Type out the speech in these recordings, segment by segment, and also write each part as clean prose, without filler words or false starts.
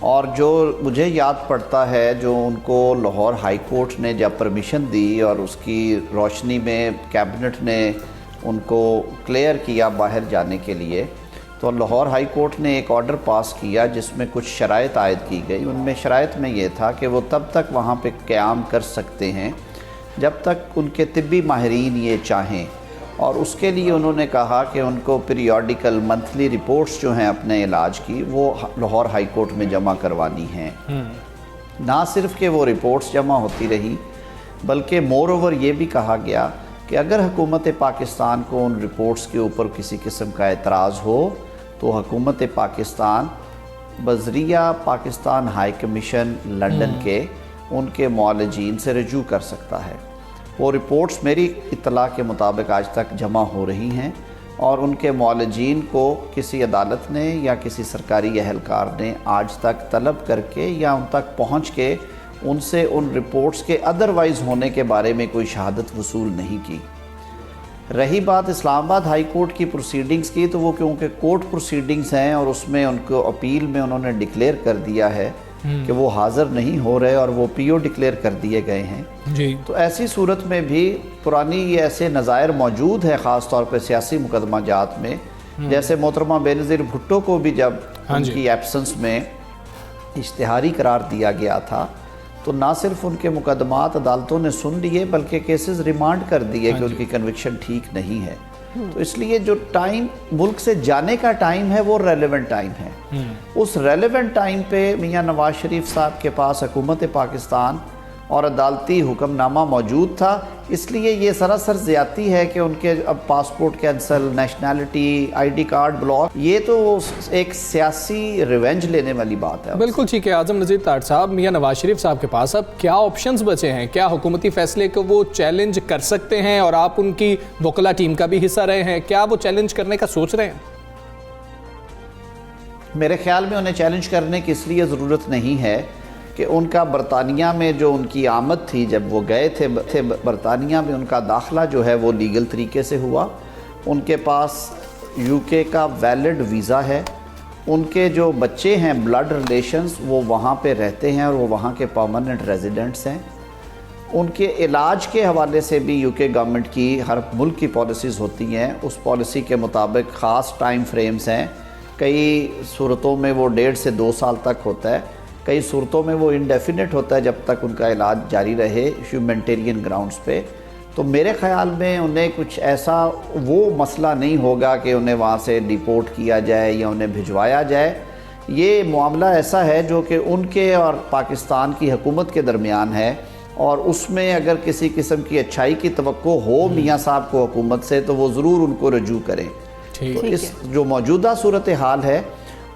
اور جو مجھے یاد پڑتا ہے جو ان کو لاہور ہائی کورٹ نے جب پرمیشن دی اور اس کی روشنی میں کیبنٹ نے ان کو کلیئر کیا باہر جانے کے لیے، تو لاہور ہائی کورٹ نے ایک آرڈر پاس کیا جس میں کچھ شرائط عائد کی گئی۔ ان میں شرائط میں یہ تھا کہ وہ تب تک وہاں پہ قیام کر سکتے ہیں جب تک ان کے طبی ماہرین یہ چاہیں، اور اس کے لیے انہوں نے کہا کہ ان کو پیریوڈیکل منتھلی رپورٹس جو ہیں اپنے علاج کی وہ لاہور ہائی کورٹ میں جمع کروانی ہیں۔ نہ صرف کہ وہ رپورٹس جمع ہوتی رہی بلکہ مور اوور یہ بھی کہا گیا کہ اگر حکومت پاکستان کو ان رپورٹس کے اوپر کسی قسم کا اعتراض ہو تو حکومت پاکستان بذریعہ پاکستان ہائی کمیشن لنڈن کے ان کے معالجین سے رجوع کر سکتا ہے۔ وہ رپورٹس میری اطلاع کے مطابق آج تک جمع ہو رہی ہیں اور ان کے معالجین کو کسی عدالت نے یا کسی سرکاری اہلکار نے آج تک طلب کر کے یا ان تک پہنچ کے ان سے ان رپورٹس کے ادروائز ہونے کے بارے میں کوئی شہادت وصول نہیں کی۔ رہی بات اسلام آباد ہائی کورٹ کی پروسیڈنگز کی، تو وہ کیونکہ کورٹ پروسیڈنگز ہیں اور اس میں ان کو اپیل میں انہوں نے ڈکلیئر کر دیا ہے کہ وہ حاضر نہیں ہو رہے اور وہ پی او ڈکلیئر کر دیے گئے ہیں، تو ایسی صورت میں بھی پرانی یہ ایسے نظائر موجود ہے خاص طور پہ سیاسی مقدمہ جات میں، جیسے محترمہ بے نظیر بھٹو کو بھی جب ان کی ایبسنس میں اشتہاری قرار دیا گیا تھا تو نہ صرف ان کے مقدمات عدالتوں نے سن لیے بلکہ کیسز ریمانڈ کر دیے کہ ان کی کنوکشن ٹھیک نہیں ہے۔ تو اس لیے جو ٹائم ملک سے جانے کا ٹائم ہے وہ ریلیونٹ ٹائم ہے۔ اس ریلیونٹ ٹائم پہ میاں نواز شریف صاحب کے پاس حکومت پاکستان اور عدالتی حکم نامہ موجود تھا، اس لیے یہ سراسر زیادتی ہے کہ ان کے اب passport cancel, nationality, I D card block, یہ تو ایک سیاسی ریونج لینے والی بات ہے۔ بالکل ٹھیک ہے اعظم نذیر تارڑ صاحب، میاں نواز شریف صاحب کے پاس اب کیا آپشنز بچے ہیں؟ کیا حکومتی فیصلے کو وہ چیلنج کر سکتے ہیں؟ اور آپ ان کی وکلا ٹیم کا بھی حصہ رہے ہیں، کیا وہ چیلنج کرنے کا سوچ رہے ہیں؟ میرے خیال میں انہیں چیلنج کرنے کی اس لیے ضرورت نہیں ہے کہ ان کا برطانیہ میں جو ان کی آمد تھی، جب وہ گئے تھے برطانیہ میں، ان کا داخلہ جو ہے وہ لیگل طریقے سے ہوا، ان کے پاس یو کے کا ویلڈ ویزا ہے، ان کے جو بچے ہیں بلڈ ریلیشنز وہ وہاں پہ رہتے ہیں اور وہ وہاں کے پرماننٹ ریزیڈنٹس ہیں، ان کے علاج کے حوالے سے بھی یو کے گورنمنٹ کی ہر ملک کی پالیسیز ہوتی ہیں، اس پالیسی کے مطابق خاص ٹائم فریمز ہیں، کئی صورتوں میں وہ 1.5 سے 2 سال تک ہوتا ہے، کئی صورتوں میں وہ انڈیفینٹ ہوتا ہے جب تک ان کا علاج جاری رہے ہیومینٹیرین گراؤنڈز پہ۔ تو میرے خیال میں انہیں کچھ ایسا وہ مسئلہ نہیں ہوگا کہ انہیں وہاں سے ڈیپورٹ کیا جائے یا انہیں بھجوایا جائے۔ یہ معاملہ ایسا ہے جو کہ ان کے اور پاکستان کی حکومت کے درمیان ہے، اور اس میں اگر کسی قسم کی اچھائی کی توقع ہو میاں صاحب کو حکومت سے تو وہ ضرور ان کو رجوع کریں۔ تو اس جو موجودہ صورتحال ہے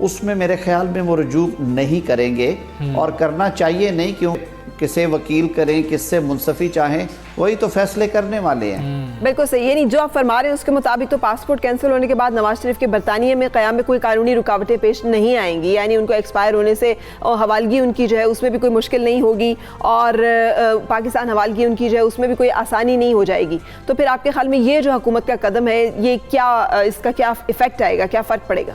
اس میں میرے خیال میں وہ رجوع نہیں کریں گے، اور کرنا چاہیے نہیں، کیوں کسے وکیل کریں، کس سے منصفی چاہیں، وہی تو فیصلے کرنے والے ہیں۔ بالکل صحیح، یعنی جو آپ فرما رہے ہیں اس کے مطابق تو پاسپورٹ کینسل ہونے کے بعد نواز شریف کے برطانیہ میں قیام میں کوئی قانونی رکاوٹیں پیش نہیں آئیں گی، یعنی ان کو ایکسپائر ہونے سے حوالگی ان کی جو ہے اس میں بھی کوئی مشکل نہیں ہوگی، اور پاکستان حوالگی ان کی جو ہے اس میں بھی کوئی آسانی نہیں ہو جائے گی۔ تو پھر آپ کے خیال میں یہ جو حکومت کا قدم ہے یہ کیا، اس کا کیا ایفیکٹ آئے گا، کیا فرق پڑے گا؟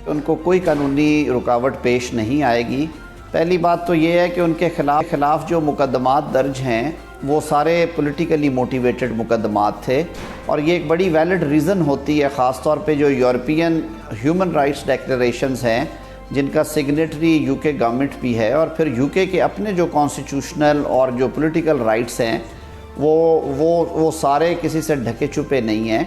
ان کو کوئی قانونی رکاوٹ پیش نہیں آئے گی۔ پہلی بات تو یہ ہے کہ ان کے خلاف جو مقدمات درج ہیں وہ سارے پولیٹیکلی موٹیویٹڈ مقدمات تھے، اور یہ ایک بڑی ویلڈ ریزن ہوتی ہے، خاص طور پہ جو یورپین ہیومن رائٹس ڈیکلریشنز ہیں جن کا سگنیٹری یو کے گورنمنٹ بھی ہے، اور پھر یو کے اپنے جو کانسٹیٹیوشنل اور جو پولیٹیکل رائٹس ہیں وہ سارے کسی سے ڈھکے چھپے نہیں ہیں۔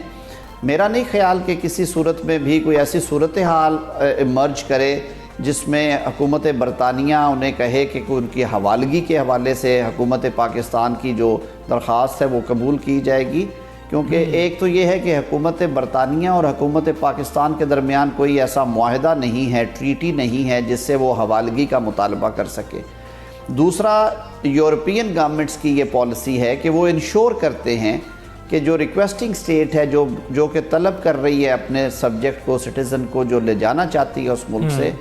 میرا نہیں خیال کہ کسی صورت میں بھی کوئی ایسی صورتحال ایمرج کرے جس میں حکومت برطانیہ انہیں کہے کہ ان کی حوالگی کے حوالے سے حکومت پاکستان کی جو درخواست ہے وہ قبول کی جائے گی، کیونکہ ایک تو یہ ہے کہ حکومت برطانیہ اور حکومت پاکستان کے درمیان کوئی ایسا معاہدہ نہیں ہے، ٹریٹی نہیں ہے جس سے وہ حوالگی کا مطالبہ کر سکے۔ دوسرا، یورپین گورنمنٹس کی یہ پالیسی ہے کہ وہ انشور کرتے ہیں کہ جو ریکویسٹنگ سٹیٹ ہے جو کہ طلب کر رہی ہے اپنے سبجیکٹ کو، سٹیزن کو جو لے جانا چاہتی ہے اس ملک سے،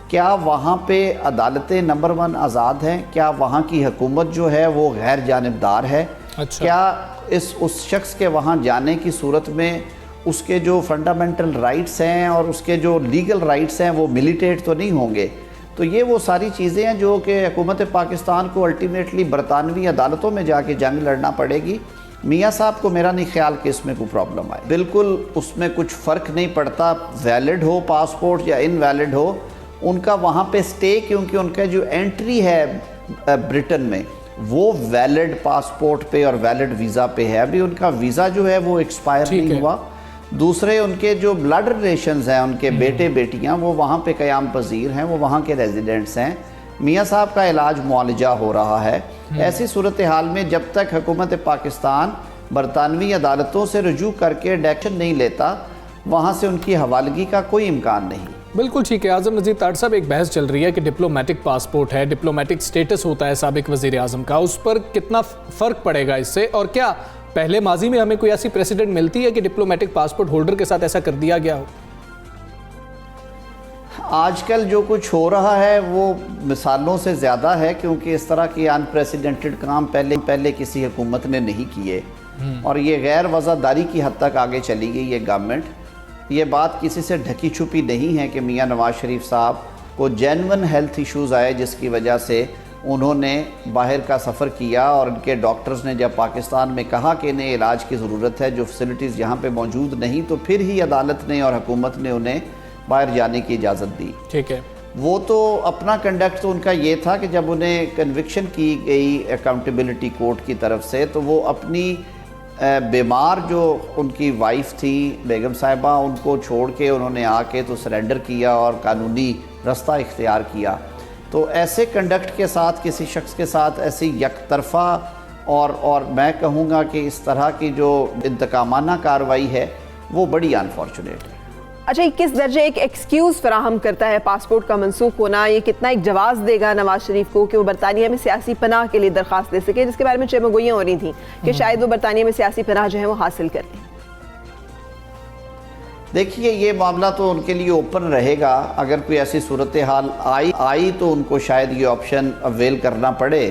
کیا وہاں پہ عدالتیں نمبر 1 آزاد ہیں، کیا وہاں کی حکومت جو ہے وہ غیر جانبدار ہے، کیا اس شخص کے وہاں جانے کی صورت میں اس کے جو فنڈامنٹل رائٹس ہیں اور اس کے جو لیگل رائٹس ہیں وہ ملیٹیٹ تو نہیں ہوں گے۔ تو یہ وہ ساری چیزیں ہیں جو کہ حکومت پاکستان کو الٹیمیٹلی برطانوی عدالتوں میں جا کے جنگ لڑنا پڑے گی۔ میاں صاحب کو میرا نہیں خیال کہ اس میں کوئی پرابلم آئے، بالکل اس میں کچھ فرق نہیں پڑتا، ویلڈ ہو پاسپورٹ یا ان ویلڈ ہو، ان کا وہاں پہ سٹے، کیونکہ ان کا جو انٹری ہے برٹن میں وہ ویلڈ پاسپورٹ پہ اور ویلڈ ویزا پہ ہے، ابھی ان کا ویزا جو ہے وہ ایکسپائر نہیں ہوا۔ دوسرے ان کے جو بلڈ ریلیشنز ہیں، ان کے بیٹے بیٹیاں، وہ وہاں پہ قیام پذیر ہیں، وہ وہاں کے ریزیڈنٹس ہیں۔ میاں صاحب کا علاج معالجہ ہو رہا ہے۔ ایسی صورتحال میں جب تک حکومت پاکستان برطانوی عدالتوں سے رجوع کر کے ایکشن نہیں لیتا، وہاں سے ان کی حوالگی کا کوئی امکان نہیں۔ بالکل ٹھیک ہے اعظم نذیر طارڑ صاحب، ایک بحث چل رہی ہے کہ ڈپلومیٹک پاسپورٹ ہے، ڈپلومیٹک سٹیٹس ہوتا ہے سابق وزیر اعظم کا، اس پر کتنا فرق پڑے گا اس سے، اور کیا پہلے ماضی میں ہمیں کوئی ایسی پریسیڈنٹ ملتی ہے کہ ڈپلومیٹک پاسپورٹ ہولڈر کے ساتھ ایسا کر دیا گیا ہو؟ آج کل جو کچھ ہو رہا ہے وہ مثالوں سے زیادہ ہے، کیونکہ اس طرح کی انپریسیڈنٹڈ کام پہلے کسی حکومت نے نہیں کیے، اور یہ غیر وزاداری کی حد تک آگے چلی گئی یہ گورنمنٹ۔ یہ بات کسی سے ڈھکی چھپی نہیں ہے کہ میاں نواز شریف صاحب کو جینون ہیلتھ ایشوز آئے، جس کی وجہ سے انہوں نے باہر کا سفر کیا، اور ان کے ڈاکٹرز نے جب پاکستان میں کہا کہ انہیں علاج کی ضرورت ہے، جو فیسلٹیز یہاں پہ موجود نہیں، تو پھر ہی عدالت نے اور حکومت نے انہیں باہر جانے کی اجازت دی۔ ٹھیک ہے، وہ تو اپنا کنڈکٹ تو ان کا یہ تھا کہ جب انہیں کنوکشن کی گئی اکاؤنٹیبلٹی کورٹ کی طرف سے، تو وہ اپنی بیمار جو ان کی وائف تھی بیگم صاحبہ، ان کو چھوڑ کے انہوں نے آ کے تو سرنڈر کیا اور قانونی رستہ اختیار کیا۔ تو ایسے کنڈکٹ کے ساتھ کسی شخص کے ساتھ ایسی یک طرفہ اور میں کہوں گا کہ اس طرح کی جو انتقامانہ کارروائی ہے وہ بڑی انفارچونیٹ ہے۔ اچھا، کس درجے ایک ایکسکیوز فراہم کرتا ہے پاسپورٹ کا منسوخ ہونا؟ یہ کتنا ایک جواز دے گا نواز شریف کو کہ وہ برطانیہ میں سیاسی پناہ کے لیے درخواست دے سکے، جس کے بارے میں چمگوئیاں ہو رہی تھیں کہ شاید وہ برطانیہ میں سیاسی پناہ جو ہے وہ حاصل کر لیں؟ دیکھیے، یہ معاملہ تو ان کے لیے اوپن رہے گا۔ اگر کوئی ایسی صورتحال آئی تو ان کو شاید یہ آپشن اویل کرنا پڑے،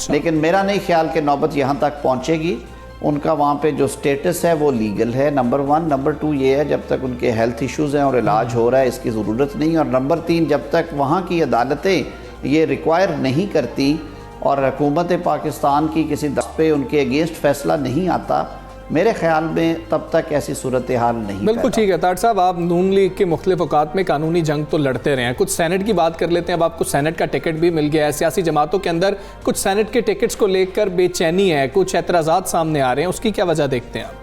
لیکن میرا نہیں خیال کہ نوبت یہاں تک پہنچے گی۔ ان کا وہاں پہ جو سٹیٹس ہے وہ لیگل ہے، نمبر 1۔ نمبر 2 یہ ہے جب تک ان کے ہیلتھ ایشوز ہیں اور علاج ہو رہا ہے، اس کی ضرورت نہیں۔ اور نمبر 3 جب تک وہاں کی عدالتیں یہ ریکوائر نہیں کرتی اور حکومت پاکستان کی کسی دست پہ ان کے اگینسٹ فیصلہ نہیں آتا، میرے خیال میں تب تک ایسی صورتحال نہیں۔ بالکل ٹھیک ہے طارڑ صاحب، آپ نون لیگ کے مختلف اوقات میں قانونی جنگ تو لڑتے رہے ہیں، کچھ سینٹ کی بات کر لیتے ہیں۔ اب آپ کو سینٹ کا ٹکٹ بھی مل گیا ہے، سیاسی جماعتوں کے اندر کچھ سینٹ کے ٹکٹس کو لے کر بے چینی ہے، کچھ اعتراضات سامنے آ رہے ہیں، اس کی کیا وجہ دیکھتے ہیں آپ؟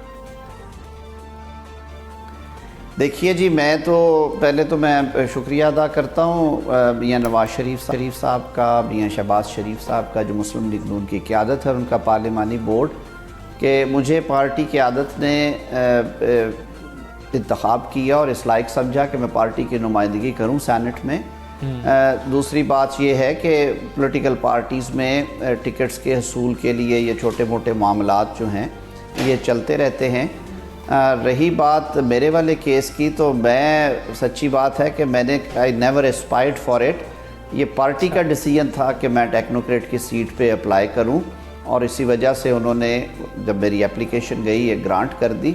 دیکھیے جی، میں تو پہلے تو میں شکریہ ادا کرتا ہوں میاں نواز شریف صاحب کا، میاں شہباز شریف صاحب کا، جو مسلم لیگ نون کی قیادت ہے، ان کا پارلیمانی بورڈ، کہ مجھے پارٹی قیادت نے انتخاب کیا اور اس لائق سمجھا کہ میں پارٹی کی نمائندگی کروں سینٹ میں۔ دوسری بات یہ ہے کہ پولیٹیکل پارٹیز میں ٹکٹس کے حصول کے لیے یہ چھوٹے موٹے معاملات جو ہیں یہ چلتے رہتے ہیں۔ رہی بات میرے والے کیس کی، تو میں سچی بات ہے کہ میں نے I never aspired for it۔ یہ پارٹی کا ڈیسیجن تھا کہ میں ٹیکنوکریٹ کی سیٹ پہ اپلائی کروں، اور اسی وجہ سے انہوں نے جب میری اپلیکیشن گئی یہ گرانٹ کر دی۔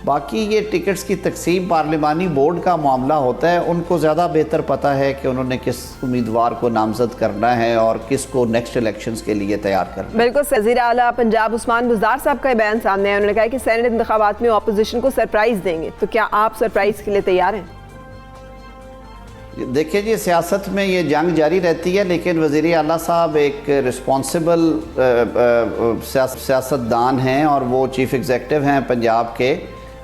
باقی یہ ٹکٹس کی تقسیم پارلیمانی بورڈ کا معاملہ ہوتا ہے، ان کو زیادہ بہتر پتہ ہے کہ انہوں نے کس امیدوار کو نامزد کرنا ہے اور کس کو نیکسٹ الیکشنز کے لیے تیار کرنا ہے۔ بالکل، وزیر اعلیٰ پنجاب عثمان بزدار صاحب کا بیان سامنے ہے، انہوں نے کہا کہ سینٹ انتخابات میں اپوزیشن کو سرپرائز دیں گے، تو کیا آپ سرپرائز کے لیے تیار ہیں؟ دیکھیں جی، سیاست میں یہ جنگ جاری رہتی ہے، لیکن وزیر اعلیٰ صاحب ایک رسپانسبل سیاستدان ہیں اور وہ چیف ایگزیکٹو ہیں پنجاب کے۔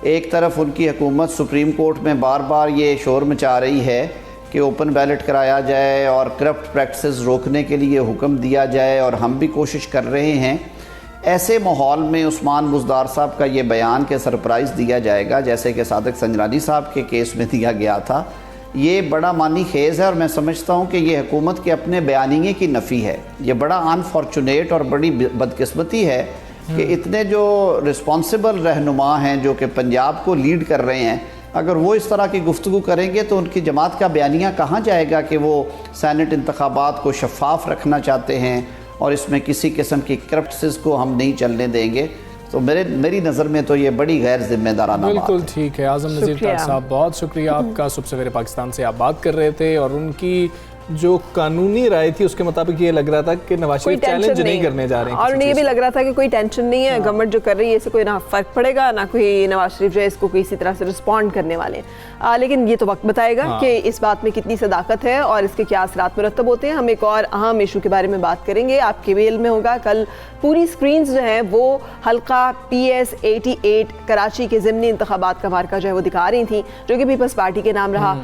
ایک طرف ان کی حکومت سپریم کورٹ میں بار بار یہ شور مچا رہی ہے کہ اوپن بیلٹ کرایا جائے اور کرپٹ پریکٹسز روکنے کے لیے حکم دیا جائے، اور ہم بھی کوشش کر رہے ہیں۔ ایسے ماحول میں عثمان بزدار صاحب کا یہ بیان کہ سرپرائز دیا جائے گا، جیسے کہ صادق سنجرانی صاحب کے کیس میں دیا گیا تھا، یہ بڑا معنی خیز ہے، اور میں سمجھتا ہوں کہ یہ حکومت کے اپنے بیانیے کی نفی ہے۔ یہ بڑا انفارچونیٹ اور بڑی بدقسمتی ہے کہ اتنے جو رسپانسبل رہنما ہیں جو کہ پنجاب کو لیڈ کر رہے ہیں، اگر وہ اس طرح کی گفتگو کریں گے تو ان کی جماعت کا بیانیہ کہاں جائے گا کہ وہ سینٹ انتخابات کو شفاف رکھنا چاہتے ہیں اور اس میں کسی قسم کی کرپٹسز کو ہم نہیں چلنے دیں گے۔ تو میری نظر میں تو یہ بڑی غیر ذمہ دارانہ بات ہے۔ بالکل ٹھیک ہے اعظم نذیر طارڑ صاحب، بہت شکریہ آپ کا۔ صبح سویرے پاکستان سے آپ بات کر رہے تھے، اور ان کی جو قانونی رائے تھی اس کے مطابق یہ لگ رہا تھا کہ نواز شریف چیلنج نہیں کرنے جا رہے ہیں اور انہیں یہ بھی لگ رہا تھا کہ کوئی ٹینشن نہیں ہے, گورنمنٹ جو کر رہی ہے اس سے کوئی نہ فرق پڑے گا, نہ کوئی نواز شریف جو ہے اس کو کسی طرح سے رسپونڈ کرنے والے ہیں. لیکن یہ تو وقت بتائے گا کہ اس بات میں کتنی صداقت ہے اور اس کے کیا اثرات مرتب ہوتے ہیں. ہم ایک اور اہم ایشو کے بارے میں بات کریں گے. آپ کے بھی علم میں ہوگا کل پوری سکرینز جو ہیں وہ حلقہ PS88 کراچی کے ضمنی انتخابات کا مارکہ جو ہے وہ دکھا رہی تھیں, جو کہ پیپلز پارٹی کے نام رہا.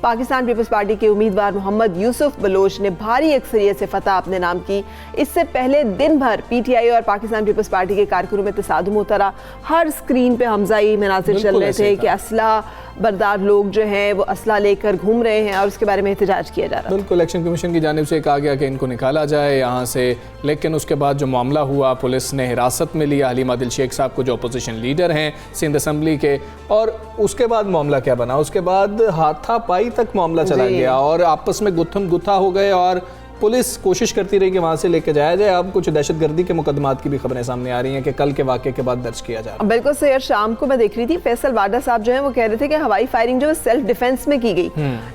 پاکستان پیپلز پارٹی کے امیدوار محمد یوسف بلوچ نے بھاری اکثریت سے فتح اپنے نام کی. اس سے پہلے دن بھر PTI اور پاکستان پیپلز پارٹی کے کارکنوں میں تصادم ہوتا رہا. ہر سکرین پہ حمزائی مناظر چل رہے تھے کہ اسلحہ بردار لوگ جو ہیں وہ اسلحہ لے کر گھوم رہے ہیں اور اس کے بارے میں احتجاج کیا جا رہا ہے. بالکل, الیکشن کمیشن کی جانب سے کہا گیا کہ ان کو نکالا جائے یہاں سے, لیکن اس کے بعد جو معاملہ ہوا پولیس نے حراست میں لیا حلیم عادل شیخ صاحب کو جو اپوزیشن لیڈر ہیں سندھ اسمبلی کے, اور اس کے بعد معاملہ کیا بنا, اس کے بعد ہاتھا پائی تک معاملہ چلا گیا اور آپس میں گتھم گتھا ہو گئے اور پولیس کوشش کرتی رہی کہ وہاں سے لے کے جایا جائے. اب کچھ دہشت گردی کے مقدمات کی بھی خبریں سامنے آ رہی ہیں کہ کل کے واقعے کے بعد درج کیا جا رہا ہے. بالکل صحیح. شام کو میں دیکھ رہی تھی فیصل واڈا صاحب جو ہیں وہ کہہ رہے تھے کہ ہوائی فائرنگ جو سیلف ڈیفنس میں کی گئی,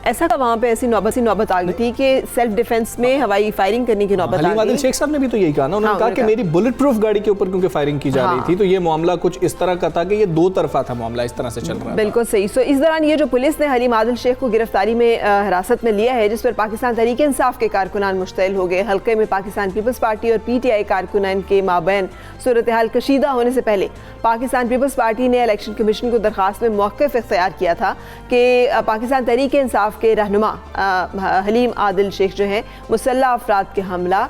ایسا کہ وہاں پہ ایسی نوبت آ گئی تھی کہ سیلف ڈیفنس میں ہوائی فائرنگ کرنے کی نوبت آ گئی. حلیم عادل شیخ صاحب نے بھی تو یہی کہا نا, انہوں نے کہا کہ میری بلٹ پروف گاڑی کے اوپر کیونکہ فائرنگ کی جا رہی تھی تو یہ معاملہ کچھ اس طرح کا تھا کہ یہ دو طرفہ تھا معاملہ, اس طرح سے چل رہا ہے. بالکل صحیح. سو اس دوران یہ جو پولیس نے حلیم عادل شیخ کو گرفتاری میں حراست میں لیا ہے, جس پر پاکستان تحریک انصاف کے کارکنان مشتعل ہو گئے. حلقے میں پاکستان پیپلز پارٹی اور PTI کارکنان کے مابین صورتحال کشیدہ ہونے سے پہلے پاکستان پیپلز پارٹی نے الیکشن کمیشن کو درخواست میں موقف اختیار کیا تھا کہ پاکستان تحریک انصاف کے رہنما حلیم عادل شیخ جو ہیں مسلح افراد کے حملہ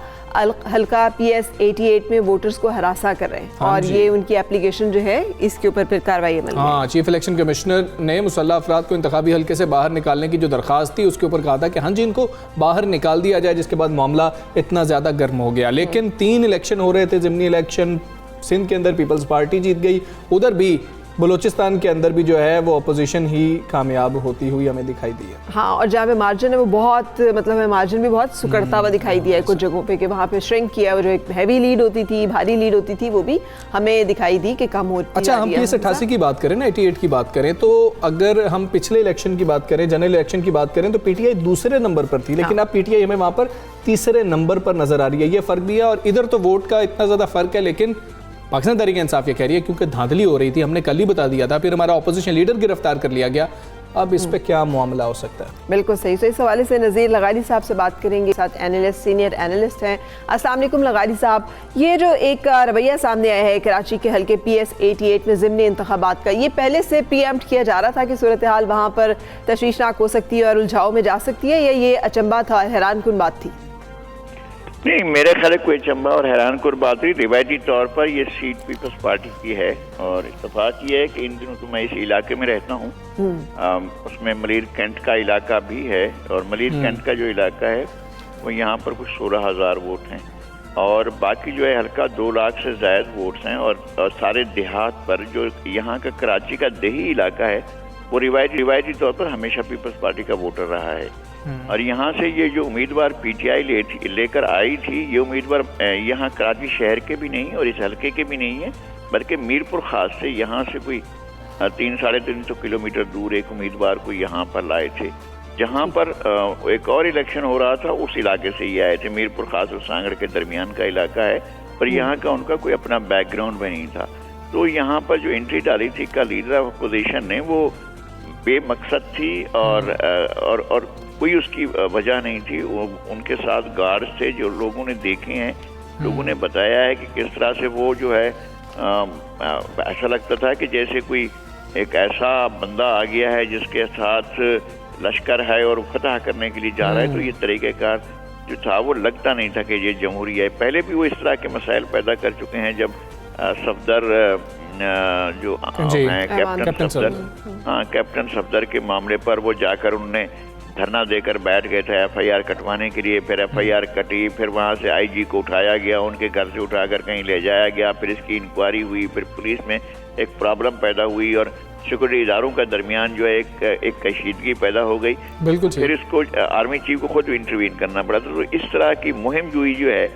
حلقہ PS88 میں ووٹرز کو ہراساں کر رہے ہیں, اور یہ ان کی اپلیکیشن جو ہے اس کے اوپر پھر کارروائی عمل میں. چیف الیکشن کمشنر نے مسلح افراد کو انتخابی حلقے سے باہر نکالنے کی جو درخواست تھی اس کے اوپر کہا تھا کہ ہاں جی ان کو باہر نکال دیا جائے, جس کے بعد معاملہ اتنا زیادہ گرم ہو گیا. لیکن 3 الیکشن ہو رہے تھے ضمنی الیکشن, سندھ کے اندر پیپلز پارٹی جیت گئی, ادھر بھی بلوچستان کے اندر بھی جو ہے وہ اپوزیشن ہی کامیاب ہوتی ہوئی ہمیں دکھائی دی ہے. ہاں, اور جہاں پہ مارجن ہے وہ بہت ہمیں مارجن بھی بہت سکڑتا ہوا دکھائی دیا ہے کچھ جگہوں پہ, کہ وہاں پہ شرنک کیا, اور جو ایک ہیوی لیڈ ہوتی تھی, بھاری لیڈ ہوتی تھی, وہ بھی ہمیں دکھائی دی کہ کم ہوتی. اچھا, ہم PS88 کی بات کریں نا, 88 کی بات کریں تو اگر ہم پچھلے الیکشن کی بات کریں, جنرل الیکشن کی بات کریں تو PTI دوسرے نمبر پر تھی, لیکن اب PTI ہمیں وہاں پر تیسرے نمبر پر نظر آ رہی ہے. یہ فرق بھی ہے, اور ادھر تو ووٹ کا اتنا زیادہ فرق ہے, لیکن پاکستان تحریک انصاف یہ کہہ رہی ہے کیونکہ دھاندلی ہو رہی تھی, ہم نے کل ہی بتا دیا تھا, پھر ہمارا اپوزیشن لیڈر گرفتار کر لیا گیا, اب اس پہ کیا معاملہ ہو سکتا ہے. بالکل صحیح. تو اس حوالے سے نذیر لغاری صاحب سے بات کریں گے, ساتھ اینالسٹ, سینئر اینالسٹ ہیں. السلام علیکم لغاری صاحب. یہ جو ایک رویہ سامنے آیا ہے کراچی کے حلقے PS88 میں ضمنی انتخابات کا, یہ پہلے سے پری ایمپٹ کیا جا رہا تھا کہ صورتحال وہاں پر تشویشناک ہو سکتی ہے اور الجھاؤ میں جا سکتی ہے, یا یہ اچنبھا تھا, حیران کن بات تھی؟ نہیں, میرے خیال کوئی چمبا اور حیران کن بات نہیں. روایتی طور پر یہ سیٹ پیپلز پارٹی کی ہے, اور اتفاق یہ ہے کہ ان دنوں تو میں اس علاقے میں رہتا ہوں, اس میں ملیر کینٹ کا علاقہ بھی ہے, اور ملیر کینٹ کا جو علاقہ ہے وہ یہاں پر کچھ 16,000 ووٹ ہیں, اور باقی جو ہے حلقہ 2 لاکھ سے زائد ووٹس ہیں, اور سارے دیہات پر جو یہاں کا کراچی کا دیہی علاقہ ہے وہ روایتی طور پر ہمیشہ پیپلز پارٹی کا ووٹر رہا ہے. اور یہاں سے یہ جو امیدوار PTI لے کر آئی تھی, یہ امیدوار یہاں کراچی شہر کے بھی نہیں اور اس حلقے کے بھی نہیں ہے, بلکہ میرپور خاص سے یہاں سے کوئی 300-350 کلومیٹر دور ایک امیدوار کو یہاں پر لائے تھے. جہاں پر ایک اور الیکشن ہو رہا تھا اس علاقے سے یہ آئے تھے, میرپور خاص اور سانگڑ کے درمیان کا علاقہ ہے, پر یہاں کا ان کا کوئی اپنا بیک گراؤنڈ بھی نہیں تھا. تو یہاں پر جو انٹری ڈالی تھی کا لیڈر آف اپوزیشن نے, وہ بے مقصد تھی, اور کوئی اس کی وجہ نہیں تھی. وہ ان کے ساتھ گارڈز تھے جو لوگوں نے دیکھے ہیں, لوگوں نے بتایا ہے کہ کس طرح سے وہ جو ہے ایسا لگتا تھا کہ جیسے کوئی ایک ایسا بندہ آ گیا ہے جس کے ساتھ لشکر ہے اور فتح کرنے کے لیے جا رہا ہے. تو یہ طریقہ کار جو تھا وہ لگتا نہیں تھا کہ یہ جمہوریہ ہے. پہلے بھی وہ اس طرح کے مسائل پیدا کر چکے ہیں, جب صفدر جو ہیں کیپٹن صفدر کے معاملے پر وہ جا کر انہوں نے دھرنا دے کر بیٹھ گئے تھے FIR کٹوانے کے لیے. پھر FIR کٹی, پھر وہاں سے IG کو اٹھایا گیا, ان کے گھر سے اٹھا کر کہیں لے جایا گیا, پھر اس کی انکوائری ہوئی, پھر پولیس میں ایک پرابلم پیدا ہوئی, اور سیکورٹی اداروں کا درمیان جو ہے ایک کشیدگی پیدا ہو گئی. بالکل. پھر اس کو آرمی چیف کو خود انٹروین کرنا پڑا. تو اس طرح کی مہم جوئی جو ہے,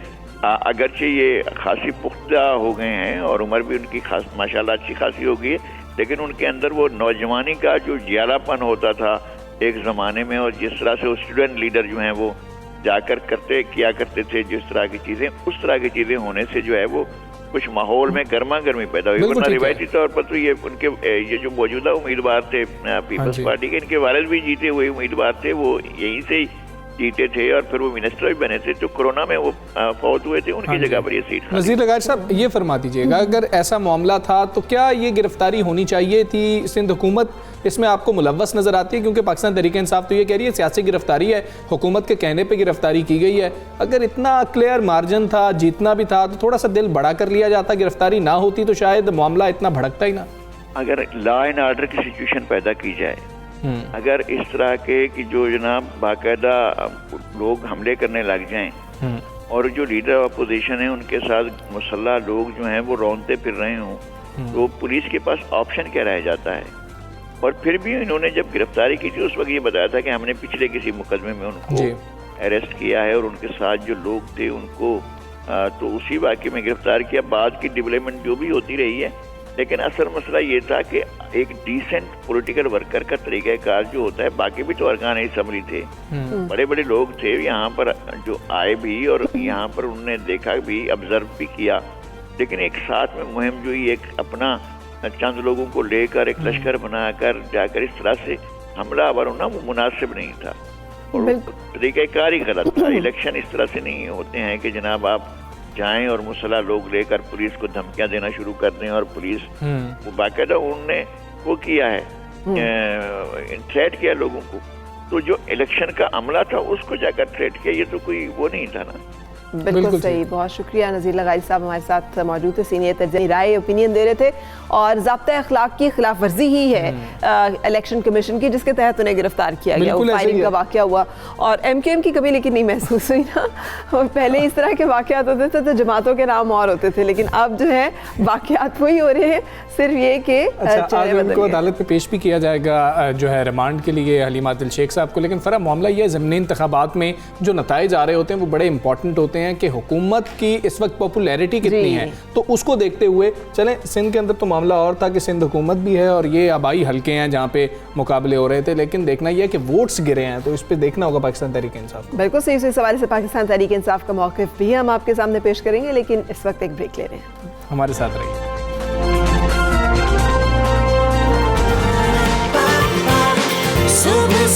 اگرچہ یہ خاصی پختہ ہو گئے ہیں اور عمر بھی ان کی ماشاءاللہ اچھی خاصی ہو گئی ہے, لیکن ان کے اندر وہ نوجوانی کا جو جیالا پن ہوتا تھا, ایک زمانے میں، اور جس طرح سے وہ اسٹوڈنٹ لیڈر جو ہیں وہ جا کر کیا کرتے تھے جس طرح کی چیزیں، اس طرح کی چیزیں ہونے سے جو ہے وہ کچھ ماحول میں گرما گرمی پیدا ہوئی. ورنہ روایتی طور پر تو یہ جو موجودہ امیدوار تھے پیپلز پارٹی کے، ان کے والد بھی جیتے ہوئے امیدوار تھے، وہ یہیں سے ہی جیتے تھے اور پھر وہ منسٹر بھی بنے تھے. تو کورونا میں وہ فوت ہوئے تھے، ان کی جگہ پر یہ سیٹ. نذیر لغاری صاحب یہ فرما دیجئے گا، اگر ایسا معاملہ تھا تو کیا یہ گرفتاری ہونی چاہیے تھی؟ سندھ حکومت اس میں آپ کو ملوث نظر آتی ہے؟ کیونکہ پاکستان تحریک انصاف تو یہ کہہ رہی ہے سیاسی گرفتاری ہے، حکومت کے کہنے پہ گرفتاری کی گئی ہے. اگر اتنا کلیئر مارجن تھا، جیتنا بھی تھا، تو تھوڑا سا دل بڑا کر لیا جاتا، گرفتاری نہ ہوتی تو شاید معاملہ اتنا بھڑکتا ہی نہ. اگر لا اینڈ آرڈر کی سچویشن پیدا کی جائے، اگر اس طرح کے کہ جو جناب باقاعدہ لوگ حملے کرنے لگ جائیں اور جو لیڈر اپوزیشن ہیں ان کے ساتھ مسلح لوگ جو ہیں وہ رونتے پھر رہے ہوں، تو پولیس کے پاس آپشن کیا رہ جاتا ہے؟ اور پھر بھی انہوں نے جب گرفتاری کی تھی اس وقت یہ بتایا تھا کہ ہم نے پچھلے کسی مقدمے میں ان کو اریسٹ کیا ہے اور ان کے ساتھ جو لوگ تھے ان کو تو اسی واقعے میں گرفتار کیا. بعد کی ڈیولپمنٹ جو بھی ہوتی رہی ہے، لیکن اصل مسئلہ یہ تھا کہ ایک ڈیسنٹ پولیٹیکل ورکر کا طریقہ کار جو ہوتا ہے، باقی بھی تو ارکان اسمبلی تھے، بڑے بڑے لوگ تھے یہاں پر جو آئے بھی اور یہاں پر انہوں نے دیکھا بھی، آبزرو بھی کیا، لیکن ایک ساتھ میں مہم جو ہی ایک اپنا چند لوگوں کو لے کر ایک لشکر بنا کر جا کر اس طرح سے حملہ آور ہونا وہ مناسب نہیں تھا اور طریقہ کار ہی غلط تھا. الیکشن اس طرح سے نہیں ہوتے ہیں کہ جناب آپ جائیں اور مسلح لوگ لے کر پولیس کو دھمکیاں دینا شروع کر دیں اور پولیس وہ باقاعدہ انہوں نے وہ کیا ہے تھریٹ کیا لوگوں کو. تو جو الیکشن کا عملہ تھا اس کو جا کر تھریٹ کیا، یہ تو کوئی وہ نہیں تھا نا. بالکل صحیح. بہت شکریہ نذیر لغاری صاحب ہمارے ساتھ موجود تھے، سینئر تجزیہ رائے اوپینین دے رہے تھے. اور ضابطۂ اخلاق کی خلاف ورزی ہی ہے الیکشن کمیشن کی جس کے تحت انہیں گرفتار کیا گیا، وہ فائرنگ کا واقعہ ہوا. اور ایم کیو ایم کی کبھی لیکن نہیں محسوس ہوئی نا. پہلے اس طرح کے واقعات ہوتے تھے تو جماعتوں کے نام اور ہوتے تھے، لیکن اب جو ہے واقعات وہی ہو رہے ہیں، صرف یہ کہ ان کو عدالت میں پیش بھی کیا جائے گا جو ہے ریمانڈ کے لیے حلیمہ عادل شیخ صاحب کو. لیکن فرا معاملہ یہ ہے ضمنی انتخابات میں جو نتائج آ رہے ہوتے ہیں وہ بڑے امپورٹنٹ ہوتے ہیں کہ حکومت کی اس وقت پاپولیرٹی کتنی ہے. تو اس کو دیکھتے ہوئے چلیں سندھ کے اندر تو معاملہ اور تھا کہ سندھ حکومت بھی ہے اور یہ آبائی حلقے ہیں جہاں پہ مقابلے ہو رہے تھے، لیکن دیکھنا یہ ہے کہ ووٹس گرے ہیں، تو اس پہ دیکھنا ہوگا پاکستان تحریک انصاف. بالکل صحیح. اس حوالے سے پاکستان تحریک انصاف کا موقف بھی ہم آپ کے سامنے پیش کریں گے، لیکن اس وقت ایک بریک لے رہے ہیں. ہمارے ساتھ رہیے. صبح